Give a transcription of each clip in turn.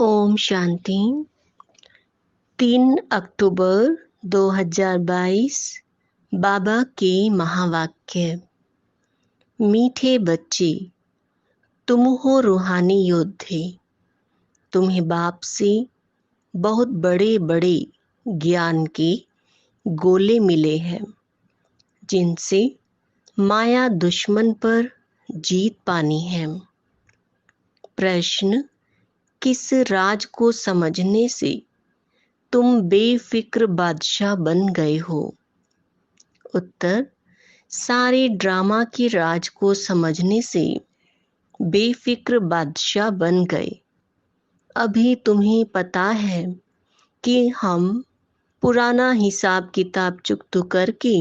ओम शांति। 3 अक्टूबर 2022 बाबा के महावाक्य। मीठे बच्चे, तुम हो रूहानी योद्धे। तुम्हें बाप से बहुत बड़े बड़े ज्ञान के गोले मिले हैं, जिनसे माया दुश्मन पर जीत पानी है। प्रश्न: किस राज को समझने से तुम बेफिक्र बादशाह बन गए हो? उत्तर: सारे ड्रामा के राज को समझने से बेफिक्र बादशाह बन गए। अभी तुम्हें पता है कि हम पुराना हिसाब किताब चुकता करके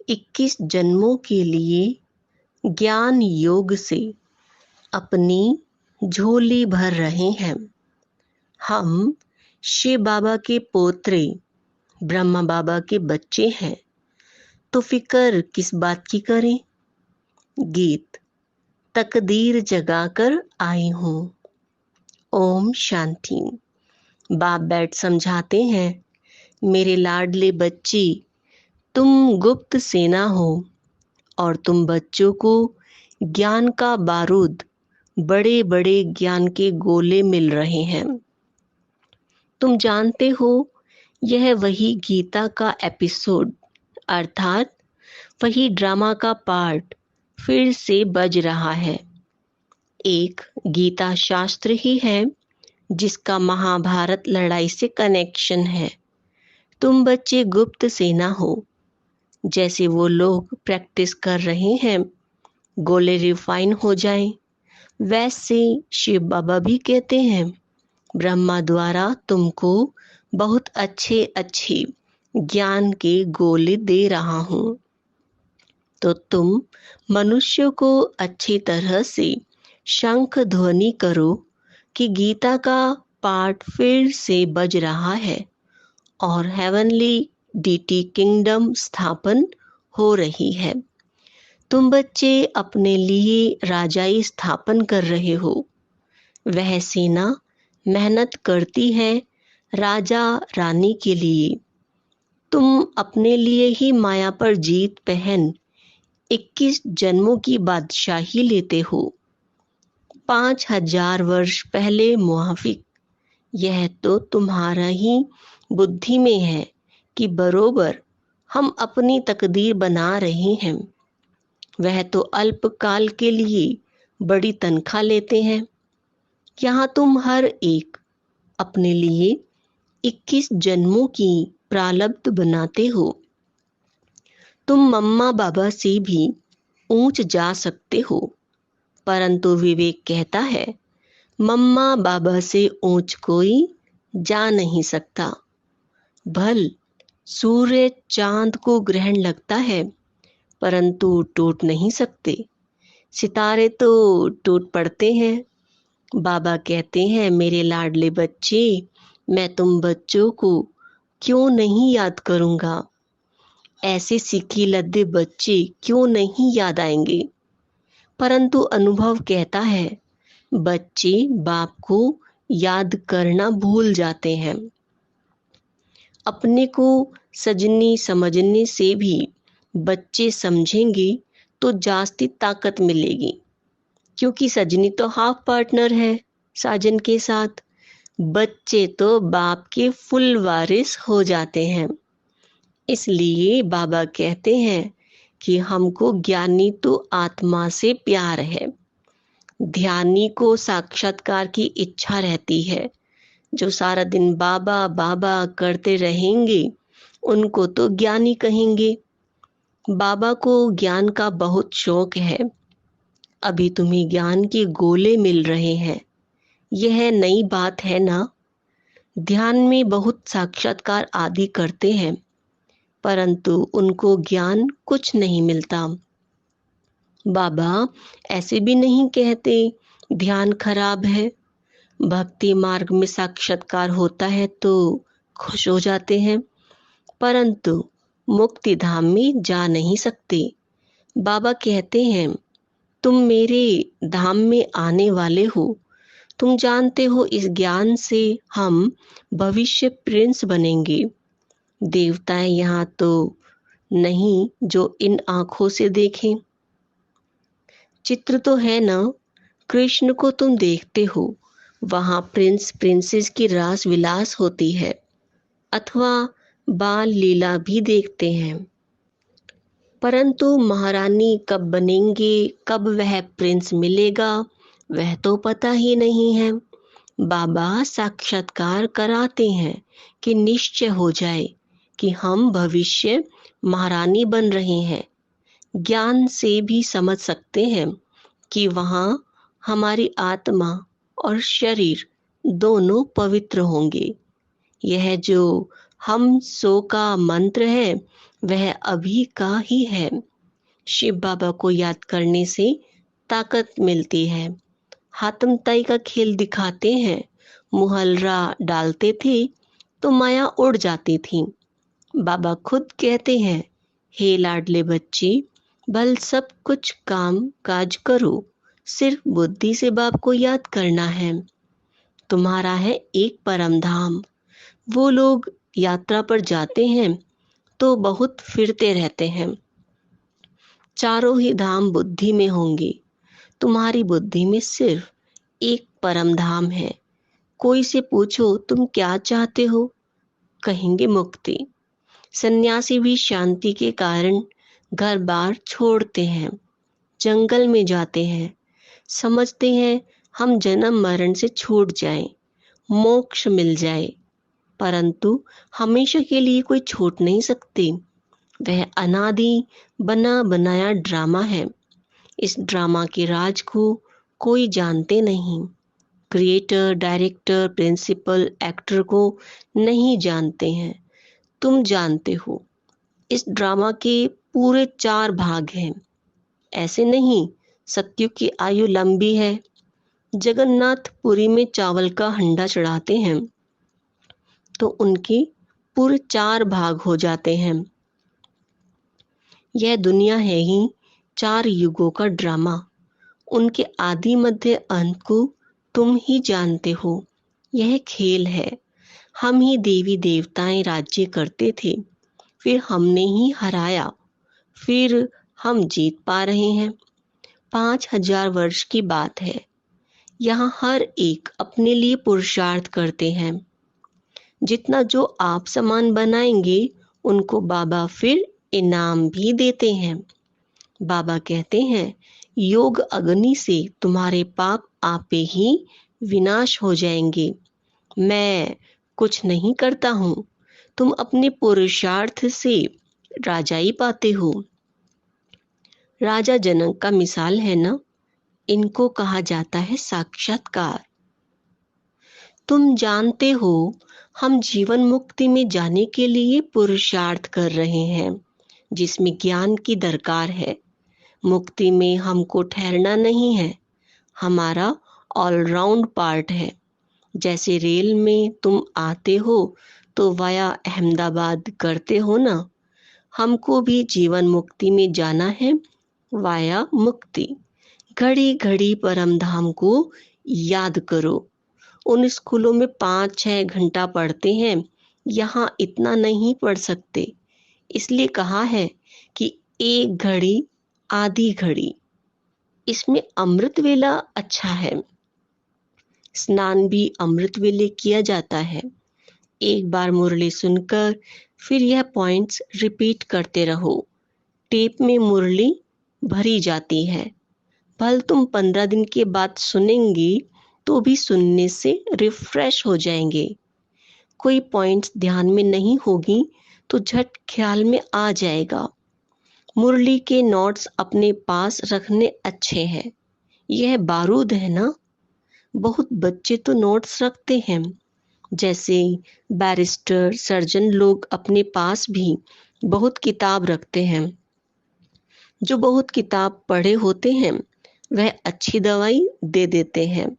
21 जन्मों के लिए ज्ञान योग से अपनी झोली भर रहे हैं। हम शिव बाबा के पोत्रे, ब्रह्मा बाबा के बच्चे हैं, तो फिक्र किस बात की करें? गीत: तकदीर जगाकर आई हूँ। ओम शांति। बाप बैठ समझाते हैं, मेरे लाडले बच्चे, तुम गुप्त सेना हो और तुम बच्चों को ज्ञान का बारूद, बड़े बड़े ज्ञान के गोले मिल रहे हैं। तुम जानते हो, यह वही गीता का एपिसोड अर्थात वही ड्रामा का पार्ट फिर से बज रहा है। एक गीता शास्त्र ही है जिसका महाभारत लड़ाई से कनेक्शन है। तुम बच्चे गुप्त सेना हो। जैसे वो लोग प्रैक्टिस कर रहे हैं गोले रिफाइन हो जाएं, वैसे शिव बाबा भी कहते हैं, ब्रह्मा द्वारा तुमको बहुत अच्छे अच्छे ज्ञान के गोले दे रहा हूँ, तो तुम मनुष्य को अच्छी तरह से शंख ध्वनि करो कि गीता का पार्ट फिर से बज रहा है और हेवनली डीटी किंगडम स्थापन हो रही है। तुम बच्चे अपने लिए राजाई स्थापन कर रहे हो। वह सेना मेहनत करती है राजा रानी के लिए। तुम अपने लिए ही माया पर जीत पहन 21 जन्मों की बादशाही लेते हो। 5000 वर्ष पहले मुआफिक। यह तो तुम्हारा ही बुद्धि में है कि बरोबर हम अपनी तकदीर बना रहे हैं। वह तो अल्पकाल के लिए बड़ी तनख्वाह लेते हैं। यहाँ तुम हर एक अपने लिए 21 जन्मों की प्रारब्ध बनाते हो। तुम मम्मा बाबा से भी ऊंच जा सकते हो, परंतु विवेक कहता है, मम्मा बाबा से ऊंच कोई जा नहीं सकता। भल सूर्य चांद को ग्रहण लगता है, परंतु टूट नहीं सकते। सितारे तो टूट पड़ते हैं। बाबा कहते हैं, मेरे लाडले बच्चे, मैं तुम बच्चों को क्यों नहीं याद करूंगा? ऐसे सीखी लद्दे बच्चे क्यों नहीं याद आएंगे? परंतु अनुभव कहता है, बच्चे बाप को याद करना भूल जाते हैं। अपने को सजनी समझने से भी बच्चे समझेंगे तो जास्ती ताकत मिलेगी, क्योंकि सजनी तो हाफ पार्टनर है साजन के साथ। बच्चे तो बाप के फुल वारिस हो जाते हैं। इसलिए बाबा कहते हैं कि हमको ज्ञानी तो आत्मा से प्यार है, ध्यानी को साक्षात्कार की इच्छा रहती है। जो सारा दिन बाबा बाबा करते रहेंगे उनको तो ज्ञानी कहेंगे। बाबा को ज्ञान का बहुत शौक है। अभी तुम्हें ज्ञान के गोले मिल रहे हैं, यह नई बात है ना? ध्यान में बहुत साक्षात्कार आदि करते हैं, परंतु उनको ज्ञान कुछ नहीं मिलता। बाबा ऐसे भी नहीं कहते ध्यान खराब है। भक्ति मार्ग में साक्षात्कार होता है तो खुश हो जाते हैं, परंतु मुक्ति धाम में जा नहीं सकते। बाबा कहते हैं, तुम मेरे धाम में आने वाले हो तुम जानते हो इस ज्ञान से हम भविष्य प्रिंस बनेंगे। देवताएं यहाँ तो नहीं जो इन आंखों से देखें। चित्र तो है ना, कृष्ण को तुम देखते हो, वहां प्रिंस प्रिंसेस की रास विलास होती है, अथवा बाल लीला भी देखते हैं। परंतु महारानी कब बनेंगे, कब वह प्रिंस मिलेगा, वह तो पता ही नहीं है। बाबा साक्षात्कार कराते हैं कि निश्चय हो जाए कि हम भविष्य महारानी बन रहे हैं। ज्ञान से भी समझ सकते हैं कि वहाँ हमारी आत्मा और शरीर दोनों पवित्र होंगे। यह जो हम सो का मंत्र है वह अभी का ही है। शिव बाबा को याद करने से ताकत मिलती है। हाथम ताई का खेल दिखाते हैं, मुहल्ला डालते थे तो माया उड़ जाती थी। बाबा खुद कहते हैं, हे लाडले बच्चे, बल सब कुछ काम काज करो, सिर्फ बुद्धि से बाप को याद करना है। तुम्हारा है एक परम धाम। वो लोग यात्रा पर जाते हैं तो बहुत फिरते रहते हैं। चारों ही धाम बुद्धि में होंगे। तुम्हारी बुद्धि में सिर्फ एक परम धाम है। कोई से पूछो तुम क्या चाहते हो, कहेंगे मुक्ति। सन्यासी भी शांति के कारण घर बार छोड़ते हैं, जंगल में जाते हैं, समझते हैं हम जन्म मरण से छूट जाएं, मोक्ष मिल जाए। परंतु हमेशा के लिए कोई छूट नहीं सकते। वह अनादि बना बनाया ड्रामा है। इस ड्रामा के राज को कोई जानते नहीं। क्रिएटर, डायरेक्टर, प्रिंसिपल, एक्टर को नहीं जानते हैं। तुम जानते हो। इस ड्रामा के पूरे 4 भाग हैं। ऐसे नहीं सत्युग की आयु लंबी है। जगन्नाथपुरी में चावल का हंडा चढ़ाते हैं तो उनके पूरे 4 भाग हो जाते हैं। यह दुनिया है ही 4 युगों का ड्रामा। उनके आदि मध्य अंत को तुम ही जानते हो। यह खेल है। हम ही देवी देवताएं राज्य करते थे, फिर हमने ही हराया, फिर हम जीत पा रहे हैं। 5000 वर्ष की बात है। यहाँ हर एक अपने लिए पुरुषार्थ करते हैं। जितना जो आप सामान बनाएंगे उनको बाबा फिर इनाम भी देते हैं। बाबा कहते हैं, योग अग्नि से तुम्हारे पाप आपे ही विनाश हो जाएंगे। मैं कुछ नहीं करता हूँ, तुम अपने पुरुषार्थ से राजाई पाते हो। राजा जनक का मिसाल है ना, इनको कहा जाता है साक्षात्कार। तुम जानते हो हम जीवन मुक्ति में जाने के लिए पुरुषार्थ कर रहे हैं, जिसमें ज्ञान की दरकार है। मुक्ति में हमको ठहरना नहीं है, हमारा ऑलराउंड पार्ट है। जैसे रेल में तुम आते हो तो वाया अहमदाबाद करते हो ना, हमको भी जीवन मुक्ति में जाना है वाया मुक्ति। घड़ी घड़ी परम धाम को याद करो। उन स्कूलों में 5-6 घंटा पढ़ते हैं, यहाँ इतना नहीं पढ़ सकते। इसलिए कहा है कि एक घड़ी आधी घड़ी। इसमें अमृत वेला अच्छा है। स्नान भी अमृत वेले किया जाता है। एक बार मुरली सुनकर फिर यह पॉइंट्स रिपीट करते रहो। टेप में मुरली भरी जाती है। भल तुम 15 दिन के बाद सुनेंगे तो भी सुनने से रिफ्रेश हो जाएंगे। कोई पॉइंट्स ध्यान में नहीं होगी तो झट ख्याल में आ जाएगा। मुरली के नोट्स अपने पास रखने अच्छे हैं। यह बारूद है ना। बहुत बच्चे तो नोट्स रखते हैं, जैसे बैरिस्टर, सर्जन लोग अपने पास भी बहुत किताब रखते हैं। जो बहुत किताब पढ़े होते हैं वह अच्छी दवाई दे देते हैं।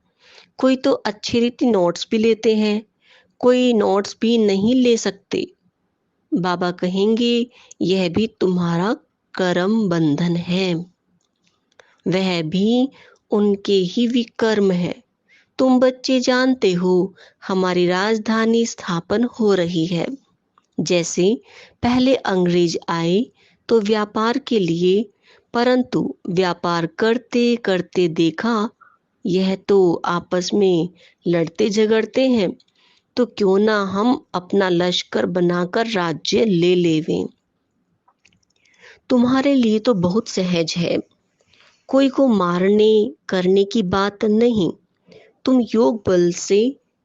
कोई तो अच्छी रीति नोट्स भी लेते हैं, कोई नोट्स भी नहीं ले सकते। बाबा कहेंगे यह भी तुम्हारा कर्म बंधन है। वह भी उनके ही विकर्म है। तुम बच्चे जानते हो हमारी राजधानी स्थापन हो रही है। जैसे पहले अंग्रेज आए तो व्यापार के लिए, परंतु व्यापार करते करते देखा यह तो आपस में लड़ते झगड़ते हैं, तो क्यों ना हम अपना लश्कर बनाकर राज्य ले लेवें। तुम्हारे लिए तो बहुत सहज है, कोई को मारने करने की बात नहीं। तुम योग बल से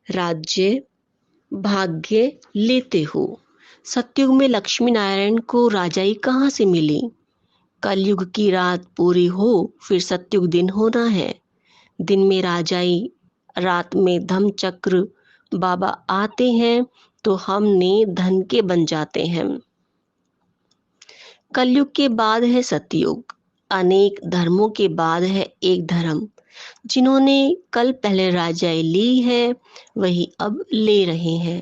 राज्य भाग्य लेते हो। सतयुग में लक्ष्मी नारायण को राजाई कहाँ से मिली? कलयुग की रात पूरी हो फिर सतयुग दिन होना है। दिन में राजाई, रात में धम चक्र बाबा आते हैं तो हमने धन के बन जाते हैं। कलयुग के बाद है सतयुग, अनेक धर्मों के बाद है एक धर्म। जिन्होंने कल पहले राजाई ली है वही अब ले रहे हैं,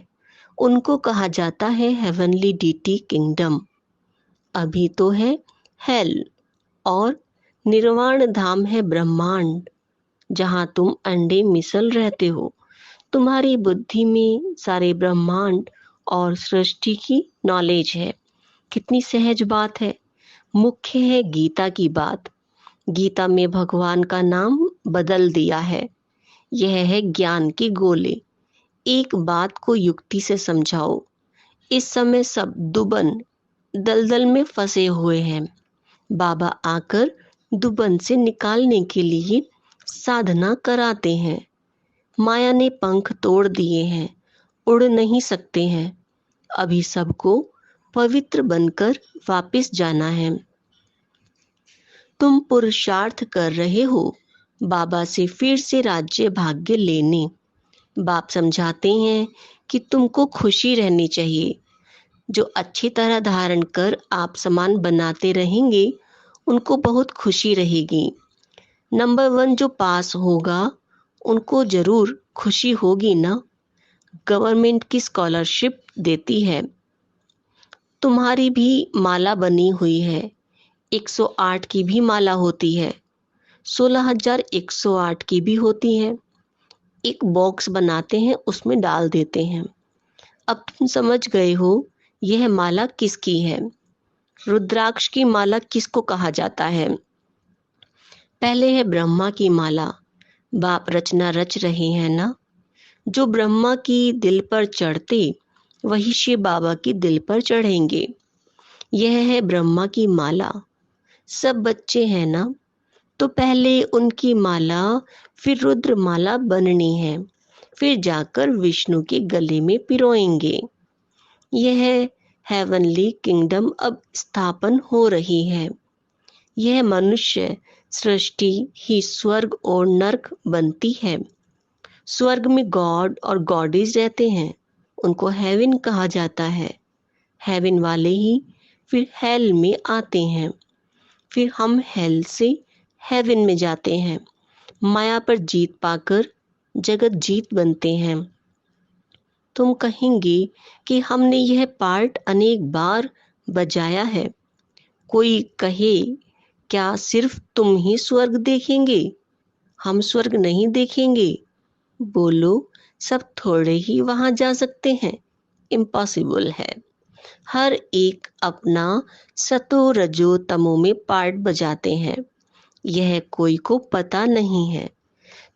उनको कहा जाता है हेवनली डीटी किंगडम। अभी तो है हेल, और निर्वाण धाम है ब्रह्मांड, जहां तुम अंडे मिसल रहते हो। तुम्हारी बुद्धि में सारे ब्रह्मांड और सृष्टि की नॉलेज है। कितनी सहज बात है। मुख्य है गीता की बात। गीता में भगवान का नाम बदल दिया है। यह है ज्ञान के गोले। एक बात को युक्ति से समझाओ। इस समय सब दुबन दलदल में फंसे हुए हैं। बाबा आकर दुबन से निकालने के लिए साधना कराते हैं। माया ने पंख तोड़ दिए हैं, उड़ नहीं सकते हैं। अभी सबको पवित्र बनकर वापस जाना है। तुम पुरुषार्थ कर रहे हो बाबा से फिर से राज्य भाग्य लेने। बाप समझाते हैं कि तुमको खुशी रहनी चाहिए। जो अच्छी तरह धारण कर आप समान बनाते रहेंगे उनको बहुत खुशी रहेगी। नंबर 1 जो पास होगा उनको जरूर खुशी होगी ना। गवर्नमेंट की स्कॉलरशिप देती है। तुम्हारी भी माला बनी हुई है। 108 की भी माला होती है, 16,108 की भी होती है। एक बॉक्स बनाते हैं, उसमें डाल देते हैं। अब तुम समझ गए हो यह माला किसकी है। रुद्राक्ष की माला किसको कहा जाता है? पहले है ब्रह्मा की माला। बाप रचना रच रहे हैं ना। जो ब्रह्मा की दिल पर चढ़ते वही शिव बाबा की दिल पर चढ़ेंगे। यह है ब्रह्मा की माला। सब बच्चे हैं ना, तो पहले उनकी माला फिर रुद्र माला बननी है, फिर जाकर विष्णु के गले में पिरोएंगे। यह हेवनली किंगडम अब स्थापन हो रही है। यह मनुष्य सृष्टि ही स्वर्ग और नरक बनती है। स्वर्ग में गॉड और गॉडेस रहते हैं, उनको हेवन कहा जाता है। हेवन वाले ही फिर हेल में आते हैं, फिर हम हेल से हेवन में जाते हैं। माया पर जीत पाकर जगत जीत बनते हैं। तुम कहेंगे कि हमने यह पार्ट अनेक बार बजाया है। कोई कहे क्या सिर्फ तुम ही स्वर्ग देखेंगे, हम स्वर्ग नहीं देखेंगे? बोलो, सब थोड़े ही वहां जा सकते हैं। इम्पॉसिबल है। हर एक अपना सतो रजो तमो में पार्ट बजाते हैं। यह कोई को पता नहीं है।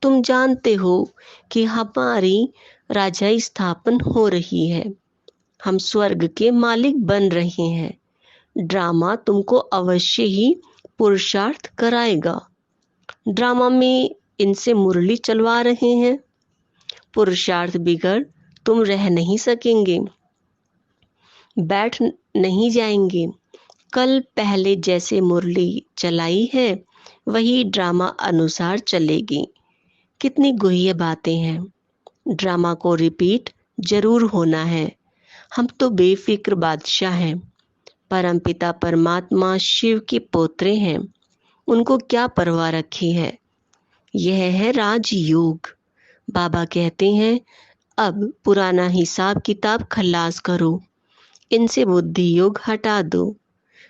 तुम जानते हो कि हमारी राजाई स्थापन हो रही है। हम स्वर्ग के मालिक बन रहे हैं। ड्रामा तुमको अवश्य ही पुरुषार्थ कराएगा। ड्रामा में इनसे मुरली चलवा रहे हैं। पुरुषार्थ बिगड़ तुम रह नहीं सकेंगे, बैठ नहीं जाएंगे। कल पहले जैसे मुरली चलाई है वही ड्रामा अनुसार चलेगी। कितनी गुह्य बातें हैं। ड्रामा को रिपीट जरूर होना है। हम तो बेफिक्र बादशाह हैं। परमपिता परमात्मा शिव के पोत्रे हैं, उनको क्या परवाह रखी है। यह है राजयोग। बाबा कहते हैं अब पुराना हिसाब किताब खल्लास करो, इनसे बुद्धि योग हटा दो।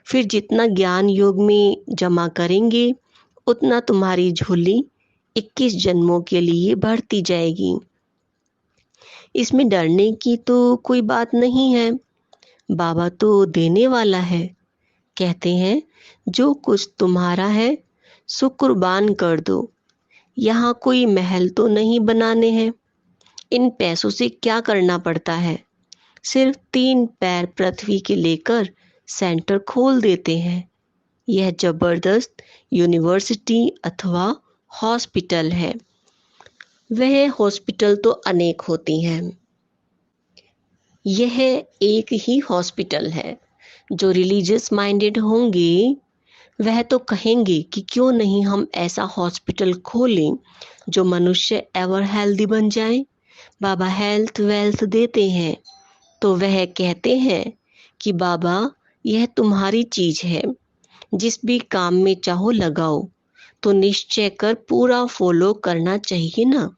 फिर जितना ज्ञान योग में जमा करेंगे उतना तुम्हारी झोली 21 जन्मों के लिए बढ़ती जाएगी। इसमें डरने की तो कोई बात नहीं है, बाबा तो देने वाला है। कहते हैं जो कुछ तुम्हारा है सो कुर्बान कर दो। यहाँ कोई महल तो नहीं बनाने हैं, इन पैसों से क्या करना पड़ता है, सिर्फ 3 पैर पृथ्वी के लेकर सेंटर खोल देते हैं। यह जबरदस्त यूनिवर्सिटी अथवा हॉस्पिटल है। वह हॉस्पिटल तो अनेक होती हैं, यह एक ही हॉस्पिटल है। जो रिलीजियस माइंडेड होंगे वह तो कहेंगे कि क्यों नहीं हम ऐसा हॉस्पिटल खोलें जो मनुष्य एवर हेल्दी बन जाए। बाबा हेल्थ वेल्थ देते हैं तो वह कहते हैं कि बाबा यह तुम्हारी चीज है, जिस भी काम में चाहो लगाओ, तो निश्चय कर पूरा फॉलो करना चाहिए ना।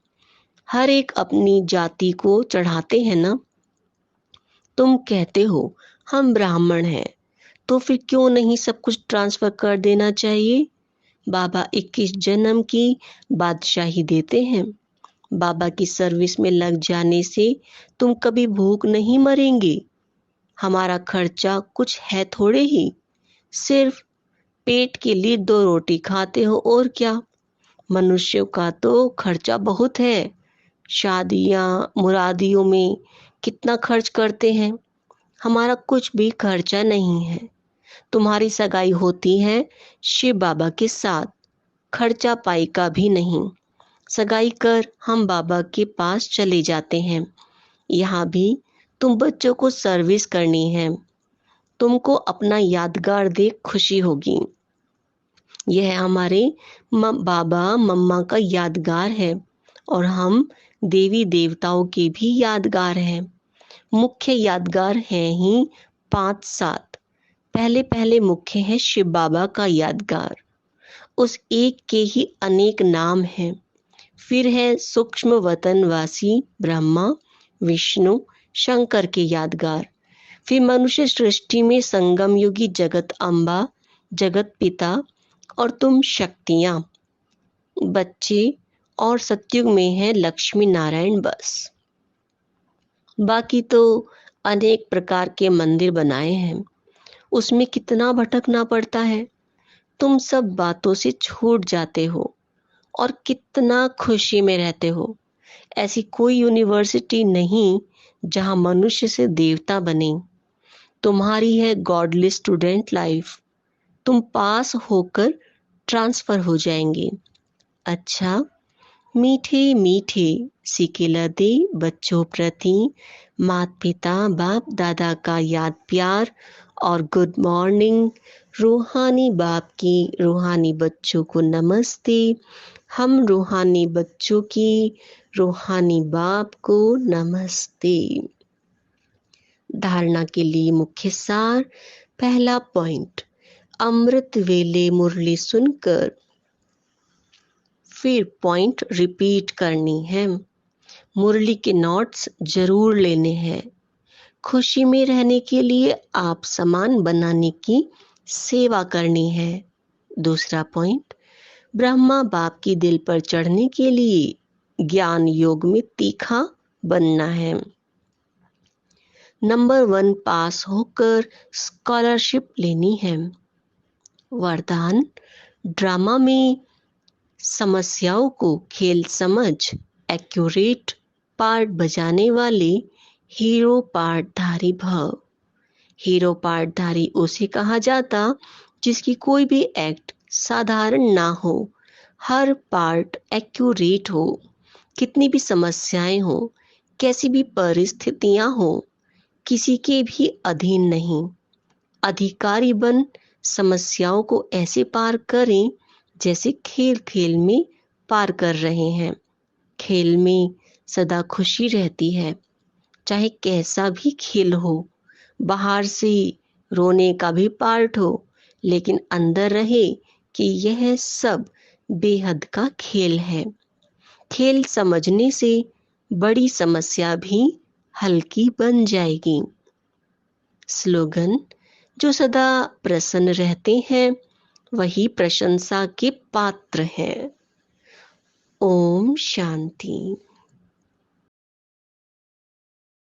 हर एक अपनी जाति को चढ़ाते हैं ना। तुम कहते हो हम ब्राह्मण हैं, तो फिर क्यों नहीं सब कुछ ट्रांसफर कर देना चाहिए। बाबा 21 जन्म की बादशाही देते हैं। बाबा की सर्विस में लग जाने से तुम कभी भूख नहीं मरेंगे। हमारा खर्चा कुछ है थोड़े ही, सिर्फ पेट के लिए 2 रोटी खाते हो और क्या। मनुष्यों का तो खर्चा बहुत है। शादियां मुरादियों में कितना खर्च करते हैं, हमारा कुछ भी खर्चा नहीं है। तुम्हारी सगाई होती है शिव बाबा के साथ, खर्चा पाई का भी नहीं। सगाई कर हम बाबा के पास चले जाते हैं। यहाँ भी तुम बच्चों को सर्विस करनी है। तुमको अपना यादगार देख खुशी होगी। यह हमारे बाबा मम्मा का यादगार है और हम देवी देवताओं के भी यादगार हैं। मुख्य यादगार हैं ही 5-7। पहले पहले मुख्य है शिव बाबा का यादगार, उस एक के ही अनेक नाम हैं। फिर है सूक्ष्म वतनवासी ब्रह्मा विष्णु शंकर के यादगार। फिर मनुष्य सृष्टि में संगम युगी जगत अम्बा जगत पिता और तुम शक्तियां बच्चे, और सतयुग में है लक्ष्मी नारायण। बस बाकी तो अनेक प्रकार के मंदिर बनाए हैं, उसमें कितना भटकना पड़ता है। तुम सब बातों से छूट जाते हो और कितना खुशी में रहते हो। ऐसी कोई यूनिवर्सिटी नहीं जहां मनुष्य से देवता बने। तुम्हारी है गॉडली स्टूडेंट लाइफ, तुम पास होकर ट्रांसफर हो जाएंगे। अच्छा, मीठे मीठे सिकेला दे बच्चों प्रति माता पिता बाप दादा का याद प्यार और गुड मॉर्निंग। रूहानी बाप की रूहानी बच्चों को नमस्ते। हम रूहानी बच्चों की रूहानी बाप को नमस्ते। धारणा के लिए मुख्य सार। पहला पॉइंट, अमृत वेले मुरली सुनकर फिर पॉइंट रिपीट करनी है। मुरली के नोट्स जरूर लेने हैं। खुशी में रहने के लिए आप सामान बनाने की सेवा करनी है। दूसरा पॉइंट, ब्रह्मा बाप की दिल पर चढ़ने के लिए ज्ञान योग में तीखा बनना है। नंबर 1 पास होकर स्कॉलरशिप लेनी है। वरदान, ड्रामा में समस्याओं को खेल समझ एक्यूरेट पार्ट बजाने वाले हीरो पार्टधारी भव। हीरो पार्टधारी उसे कहा जाता जिसकी कोई भी एक्ट साधारण ना हो, हर पार्ट एक्यूरेट हो। कितनी भी समस्याएं हो, कैसी भी परिस्थितियां हो, किसी के भी अधीन नहीं। अधिकारी बन समस्याओं को ऐसे पार करें जैसे खेल खेल में पार कर रहे हैं। खेल में सदा खुशी रहती है, चाहे कैसा भी खेल हो। बाहर से रोने का भी पार्ट हो, लेकिन अंदर रहे कि यह सब बेहद का खेल है। खेल समझने से बड़ी समस्या भी हल्की बन जाएगी। स्लोगन, जो सदा प्रसन्न रहते हैं वही प्रशंसा के पात्र हैं। ओम शांति।